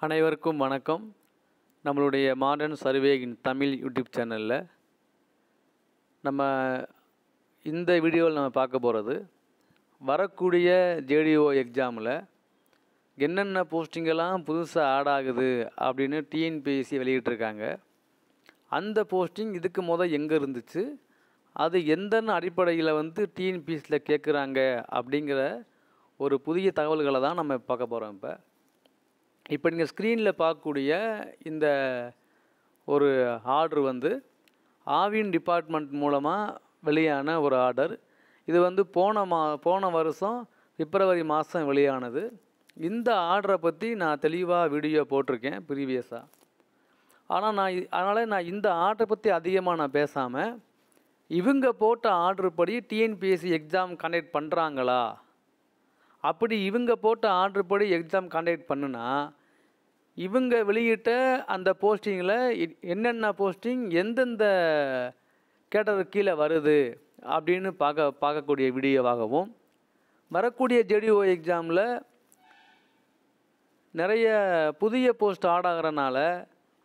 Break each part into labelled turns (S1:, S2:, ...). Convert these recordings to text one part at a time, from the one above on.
S1: அனைவருக்கும் வணக்கம். நம்மளுடைய மாடர்ன் சர்வே இன் தமிழ் யூடியூப் சேனலில் நம்ம இந்த வீடியோவில் நம்ம பார்க்க போகிறது வரக்கூடிய ஜேடிஓ எக்ஸாமில் என்னென்ன போஸ்டிங்கெல்லாம் புதுசாக ஆட் ஆகுது அப்படின்னு டிஎன்பிஎஸ்சி வெளியிட்டிருக்காங்க. அந்த போஸ்டிங் இதுக்கு எங்கே இருந்துச்சு, அது எந்தெந்த அடிப்படையில் டிஎன்பிஎஸ்சியில் கேட்குறாங்க அப்படிங்கிற ஒரு புதிய தகவல்களை தான் நம்ம பார்க்க போகிறோம். இப்போ நீங்கள் ஸ்க்ரீனில் பார்க்கக்கூடிய இந்த ஒரு ஆர்டர் ஆவின் டிபார்ட்மெண்ட் மூலமாக வெளியான ஒரு ஆர்டர். இது போன வருஷம் பிப்ரவரி மாதம் வெளியானது. இந்த ஆர்டரை பற்றி நான் தெளிவாக வீடியோ போட்டிருக்கேன் ப்ரீவியஸாக. அதனால் நான் இந்த ஆர்டரை பற்றி அதிகமாக நான் பேசாமல் இவங்க போட்ட ஆர்டர் படி டிஎன்பிஎஸ்சி எக்ஸாம் கண்டக்ட் பண்ணுறாங்களா, அப்படி இவங்க போட்ட ஆர்டர் படி எக்ஸாம் கண்டக்ட் பண்ணுனா இவங்க வெளியிட்ட அந்த போஸ்டிங்கில் என்னென்ன போஸ்டிங் எந்தெந்த கேட்டகரி கீழே வருது அப்படின்னு பார்க்கக்கூடிய வீடியோவாகவும், வரக்கூடிய ஜேடிஓ எக்ஸாமில் நிறைய புதிய போஸ்ட் ஆட் ஆகிறனால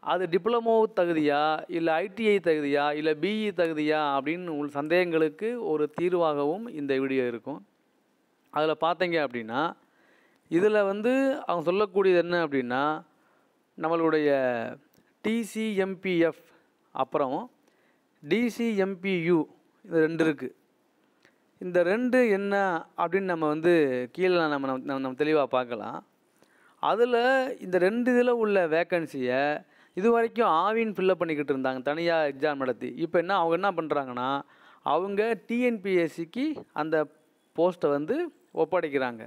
S1: அது டிப்ளமோ தகுதியா இல்லை ஐடிஐ தகுதியா இல்லை பிஇ தகுதியா அப்படின்னு உள்ள சந்தேகங்களுக்கு ஒரு தீர்வாகவும் இந்த வீடியோ இருக்கும். அதில் பார்த்தீங்க அப்படின்னா இதில் அவங்க சொல்லக்கூடியது என்ன அப்படின்னா, நம்மளுடைய டிசிஎம்பிஎஃப் அப்புறம் டிசிஎம்பியு இது ரெண்டு இருக்குது. இந்த ரெண்டு என்ன அப்படின்னு நம்ம கீழே நம்ம தெளிவாக பார்க்கலாம். அதில் இந்த ரெண்டு இதில் உள்ள வேக்கன்சியை இது வரைக்கும் ஆவின் ஃபில்லப் பண்ணிக்கிட்டு இருந்தாங்க தனியாக எக்ஸாம் நடத்தி. இப்போ அவங்க என்ன பண்ணுறாங்கன்னா, அவங்க டிஎன்பிஎஸ்சிக்கு அந்த போஸ்ட்டை ஒப்படைக்கிறாங்க.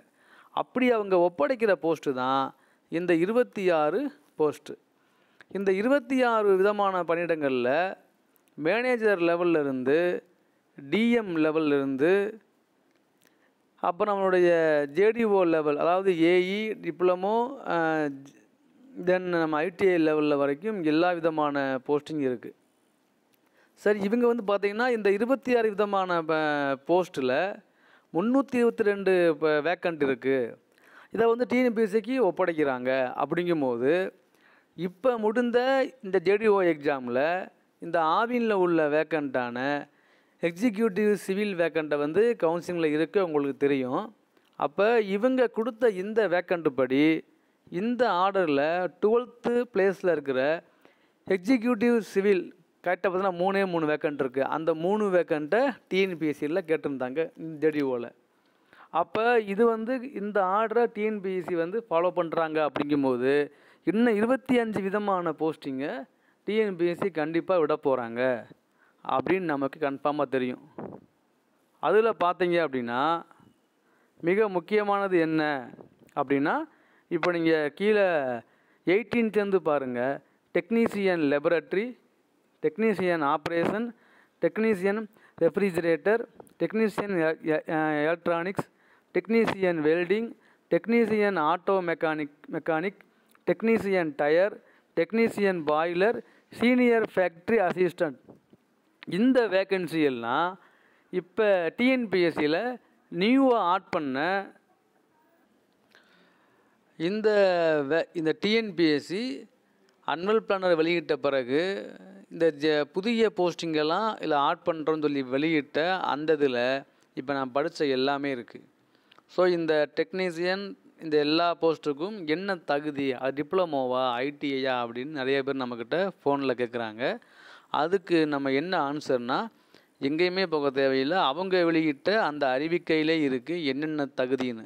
S1: அப்படி அவங்க ஒப்படைக்கிற போஸ்ட்டு தான் இந்த 26 போஸ்ட்டு. இந்த 26 விதமான பணியிடங்களில் மேனேஜர் லெவல்லிருந்து டிஎம் லெவல்லிருந்து அப்புறம் நம்மளுடைய ஜேடிஓ லெவல், அதாவது ஏஇ டிப்ளமோ தென் நம்ம ஐடிஐ லெவலில் வரைக்கும் எல்லா விதமான போஸ்டிங் இருக்குது. சரி, இவங்க பார்த்திங்கன்னா இந்த 26 விதமான போஸ்ட்டில் 322 வேக்கண்ட் இருக்குது. இதை டிஎன்பிஎஸ்சிக்கு ஒப்படைக்கிறாங்க. அப்படிங்கும்போது இப்போ முடிந்த இந்த ஜேடிஓ எக்ஸாமில் இந்த ஆவினில் உள்ள வேக்கண்ட்டான எக்ஸிக்யூட்டிவ் சிவில் வேக்கண்ட்டை கவுன்சிலிங்கில் இருக்க உங்களுக்கு தெரியும். அப்போ இவங்க கொடுத்த இந்த வேக்கண்ட்டு படி இந்த ஆர்டரில் 12th பிளேஸில் இருக்கிற எக்ஸிக்யூட்டிவ் சிவில் கரெக்டாக பார்த்தீங்கன்னா 3 வேக்கண்ட் இருக்குது. அந்த 3 வேக்கண்ட்டை டிஎன்பிஎஸ்சியில் கேட்டிருந்தாங்க இந்த ஜேடிஓவில். அப்போ இது இந்த ஆர்டரை டிஎன்பிஎஸ்சி ஃபாலோ பண்ணுறாங்க. அப்படிங்கும்போது இன்னும் 25 விதமான போஸ்டிங்கை டிஎன்பிஎஸ்சி கண்டிப்பாக விட போகிறாங்க அப்படின்னு நமக்கு கன்ஃபார்மாக தெரியும். அதில் பார்த்தீங்க அப்படின்னா மிக முக்கியமானது என்ன அப்படின்னா, இப்போ நீங்கள் கீழே 18th பாருங்கள். Technician laboratory, technician operation, technician refrigerator, technician electronics, technician welding, technician auto mechanic, technician tyre, technician boiler, senior factory assistant. இந்த வேக்கன்சி எல்லாம் இப்போ டிஎன்பிஎஸ்சியில் நியூவாக ஆட் பண்ண இந்த டிஎன்பிஎஸ்சி அன்வல் பிளானர் வெளியிட்ட பிறகு இந்த புதிய போஸ்டிங்கெல்லாம் இல்லை ஆட் பண்ணுறோன்னு சொல்லி வெளியிட்ட அந்த இதில் இப்போ நான் படித்த எல்லாமே இருக்குது. ஸோ இந்த டெக்னீஷியன் இந்த எல்லா போஸ்ட்டுக்கும் என்ன தகுதி, அது டிப்ளமோவா ஐடிஐயா அப்படின்னு நிறைய பேர் நம்மக்கிட்ட ஃபோனில் கேட்குறாங்க. அதுக்கு நம்ம என்ன ஆன்சர்னால், எங்கேயுமே போக தேவையில்லை. அவங்க வெளியிட்ட அந்த அறிவிக்கையிலே இருக்குது என்னென்ன தகுதின்னு.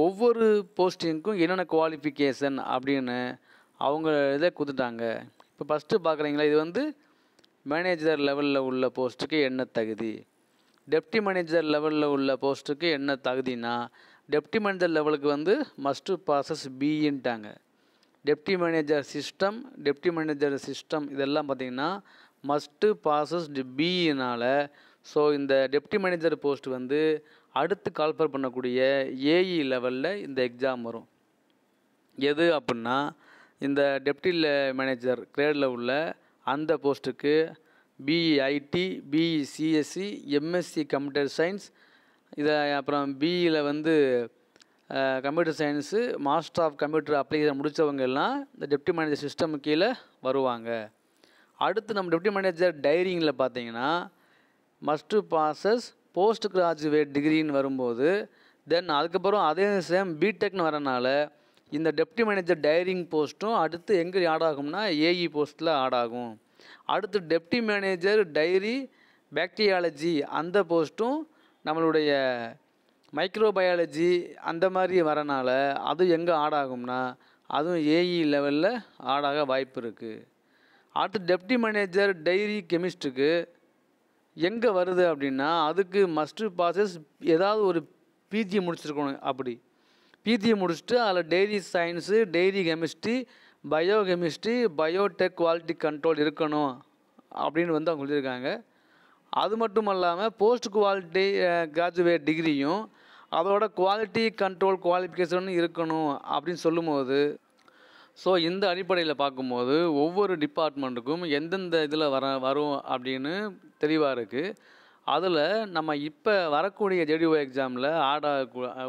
S1: ஒவ்வொரு போஸ்டிங்க்கும் என்னென்ன குவாலிஃபிகேஷன் அப்படின்னு அவங்க இதை கொடுத்துட்டாங்க. இப்போ ஃபஸ்ட்டு பார்க்குறீங்களா, இது மேனேஜர் லெவலில் உள்ள போஸ்ட்டுக்கு என்ன தகுதி, டெப்டி மேனேஜர் லெவலில் உள்ள போஸ்ட்டுக்கு என்ன தகுதினா, டெப்டி மேனேஜர் லெவலுக்கு மஸ்ட்டு பாசஸ் பிஇன்ட்டாங்க. டெப்டி மேனேஜர் சிஸ்டம் இதெல்லாம் பார்த்திங்கன்னா மஸ்ட்டு பாசஸ் பிஇனால். ஸோ இந்த டெப்டி மேனேஜர் போஸ்ட் அடுத்து கால்ஃபர் பண்ணக்கூடிய ஏஇ லெவலில் இந்த எக்ஸாம் வரும். எது அப்படின்னா, இந்த டெப்டி மேனேஜர் கிரேடில் உள்ள அந்த போஸ்ட்டுக்கு BE IT, BE CSC, MSc computer science, இதை அப்புறம் பிஇயில் computer science master of computer application முடித்தவங்க எல்லாம் இந்த டெப்டி மேனேஜர் சிஸ்டம் கீழே வருவாங்க. அடுத்து நம்ம டெப்டி மேனேஜர் டைரிங்கில் பார்த்தீங்கன்னா மஸ்ட்டு பாசஸ் போஸ்ட் கிராஜுவேட் டிகிரின்னு வரும்போது தென் அதுக்கப்புறம் அதே சேம் பிடெக்னு வரனால இந்த டெப்டி மேனேஜர் டைரிங் போஸ்ட்டும் அடுத்து எங்கே ஆட் ஆகும்னா ஏஇ போஸ்ட்டில் ஆட் ஆகும். அடுத்து டெப்டி மேனேஜர் டைரி பாக்டீரியாலஜி அந்த போஸ்ட்டும் நம்மளுடைய மைக்ரோபயாலஜி அந்த மாதிரி வரனால அது எங்கே ஆட் ஆகும்னா அதுவும் ஏஇ லெவலில் ஆடாக வாய்ப்பு இருக்குது. அடுத்து டெப்டி மேனேஜர் டைரி கெமிஸ்ட்ரிக்கு எங்கே வருது அப்படின்னா அதுக்கு மஸ்ட்டு பாசஸ் ஏதாவது ஒரு பிஜி முடிச்சிருக்கணும். அப்படி பிஜி முடிச்சுட்டு அதில் dairy science dairy chemistry biochemistry Biotech quality control இருக்கணும் அப்படின்னு வந்து அவங்க சொல்லியிருக்காங்க. அது மட்டும் இல்லாமல் போஸ்ட் குவாலிட்டி கிராஜுவேட் டிகிரியும் அதோட குவாலிட்டி கண்ட்ரோல் குவாலிஃபிகேஷனும் இருக்கணும் அப்படின்னு சொல்லும்போது ஸோ இந்த அடிப்படையில் பார்க்கும்போது ஒவ்வொரு டிபார்ட்மெண்ட்டுக்கும் எந்தெந்த இதில் வரும் அப்படின்னு தெளிவாக இருக்குது. அதில் நம்ம இப்போ வரக்கூடிய ஜேடிஓ எக்ஸாமில்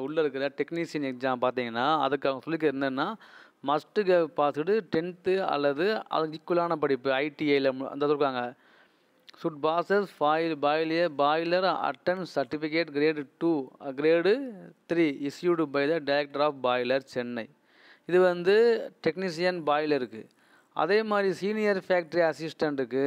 S1: உள்ளே இருக்கிற டெக்னீஷியன் எக்ஸாம் பார்த்தீங்கன்னா அதுக்கு அவங்க சொல்லிக்க என்னென்னா மஸ்ட்டு பாஸ்டு 10th அல்லது அதுக்கு ஈக்குவலான படிப்பு ஐடிஐயில் அந்த இருக்காங்க. சுட் பாசஸ் பாய்லர் அட்டன் certificate grade 2 grade 3 issued by the director of boiler Chennai. இது வந்து டெக்னீஷியன் பாய்லருக்கு. அதே மாதிரி சீனியர் ஃபேக்ட்ரி அசிஸ்டண்ட்டுக்கு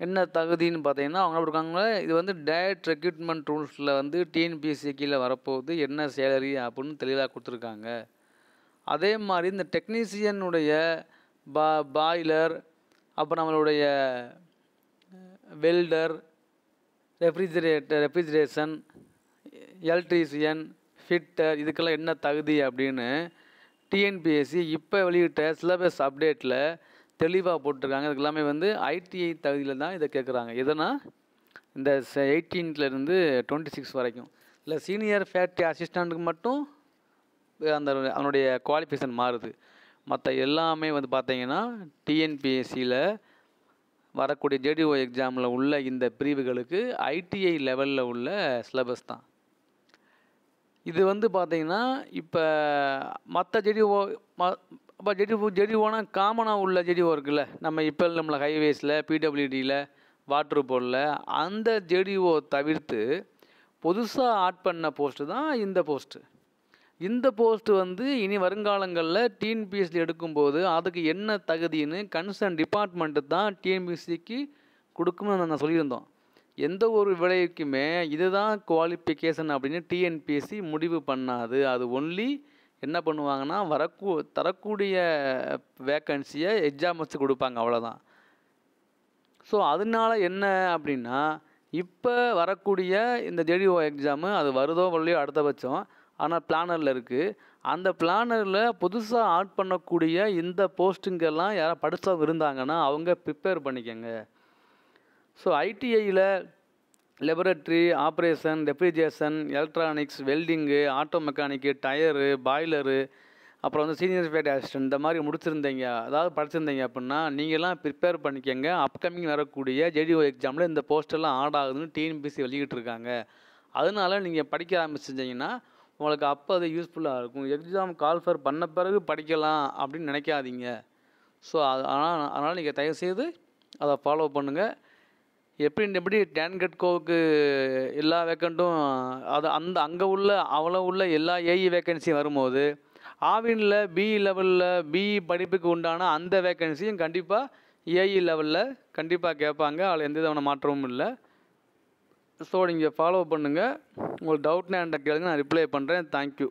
S1: என்ன தகுதின்னு பார்த்தீங்கன்னா அவங்க இருக்காங்க. இது வந்து டைரக்ட் ரெக்ரூட்மெண்ட் ரூல்ஸில் வந்து டிஎன்பிஎஸ்சி கீழே வரப்போகுது என்ன சேலரி அப்படின்னு தெளிவாக கொடுத்துருக்காங்க. அதே மாதிரி இந்த டெக்னீஷியனுடைய பாய்லர் அப்புறம் நம்மளுடைய வெல்டர் ரெஃப்ரிஜரேஷன் எலக்ட்ரீஷியன் ஃபிட்டர் இதுக்கெல்லாம் என்ன தகுதி அப்படின்னு டிஎன்பிஎஸ்சி இப்போ வெளியிட்ட சிலபஸ் அப்டேட்டில் தெளிவாக போட்டிருக்காங்க. அதுக்கு எல்லாமே வந்து ஐடிஐ தகுதியில் தான் இதை கேட்குறாங்க. எதனா இந்த 18 26 வரைக்கும் இல்லை சீனியர் ஃபேக்ட்ரி அசிஸ்டண்ட்டுக்கு மட்டும் அதனுடைய குவாலிஃபிகேஷன் மாறுது. மற்ற எல்லாமே வந்து பார்த்தீங்கன்னா டிஎன்பிஎஸ்சியில் வரக்கூடிய ஜேடிஓ எக்ஸாமில் உள்ள இந்த பிரிவுகளுக்கு ஐடிஐ லெவலில் உள்ள சிலபஸ் தான். இது வந்து பார்த்திங்கன்னா இப்போ மற்ற ஜேடிஓனா காமனாக உள்ள ஜேடிஓ இருக்குல்ல நம்ம இப்போ நம்மளை ஹைவேஸில் பிடபிள்யூடியில் வாட்டர் போர்டில் அந்த ஜேடிஓ தவிர்த்து புதுசாக ஆட் பண்ண போஸ்ட்டு தான் இந்த போஸ்ட்டு. இந்த போஸ்ட்டு வந்து இனி வருங்காலங்களில் டிஎன்பிஎஸ்சி எடுக்கும்போது அதுக்கு என்ன தகுதின்னு கன்சர்ன் டிபார்ட்மெண்ட்டு தான் டிஎன்பிஎஸ்சிக்கு கொடுக்கும்னு நான் சொல்லியிருந்தோம். எந்த ஒரு விலைக்குமே இதுதான் குவாலிஃபிகேஷன் அப்படின்னு டிஎன்பிஎஸ்சி முடிவு பண்ணாது. அது ஒன்லி என்ன பண்ணுவாங்கன்னா தரக்கூடிய வேக்கன்சியை எக்ஸாம் வச்சு கொடுப்பாங்க, அவ்வளோதான். ஸோ அதனால என்ன அப்படின்னா இப்போ வரக்கூடிய இந்த ஜேடிஓ எக்ஸாமு அது வருதோ வரலையோ அடுத்த பட்சம், ஆனால் பிளானரில் இருக்குது. அந்த பிளானரில் புதுசாக ஆட் பண்ணக்கூடிய இந்த போஸ்ட்டுங்கெல்லாம் யாராவது படித்தவங்க இருந்தாங்கன்னா அவங்க ப்ரிப்பேர் பண்ணிக்கோங்க. ஸோ ஐடிஐயில் laboratory operation refrigeration electronics welding auto mechanic tyre boiler அப்புறம் வந்து சீனியர் ஃபேக்ட்ரி அசிஸ்டன்ட் இந்த மாதிரி முடிச்சிருந்தீங்க அதாவது படிச்சிருந்தீங்க அப்படின்னா நீங்கள்லாம் ப்ரிப்பேர் பண்ணிக்கோங்க. அப்கமிங் வரக்கூடிய ஜேடிஓ எக்ஸாமில் இந்த போஸ்டெல்லாம் ஆட் ஆகுதுன்னு டிஎன்பிஎஸ்சி வெளியிட்டிருக்காங்க. அதனால நீங்கள் படிக்க ஆரம்பிச்சிட்டிங்கன்னா உங்களுக்கு அப்போ அது யூஸ்ஃபுல்லாக இருக்கும். எக்ஸாம் கால்ஃபர் பண்ண பிறகு படிக்கலாம் அப்படின்னு நினைக்காதீங்க. ஸோ அதனால் நீங்கள் தயவுசெய்து அதை ஃபாலோ பண்ணுங்கள். எப்படி டேன்கட்கோவுக்கு எல்லா வேக்கண்ட்டும் அங்கே உள்ள எல்லா ஏஇ வேக்கன்சியும் வரும்போது ஆவினில் பிஇ லெவலில் பிஇ படிப்புக்கு உண்டான அந்த வேக்கன்சியும் கண்டிப்பாக ஏஇ லெவலில் கண்டிப்பாக கேட்பாங்க. அதில் எந்த விதமான மாற்றமும் இல்லை. ஸோ நீங்கள் ஃபாலோ பண்ணுங்கள். உங்களுக்கு டவுட்னா என்கிட்ட கேளுங்க, நான் ரிப்ளை பண்ணுறேன். தேங்க்யூ.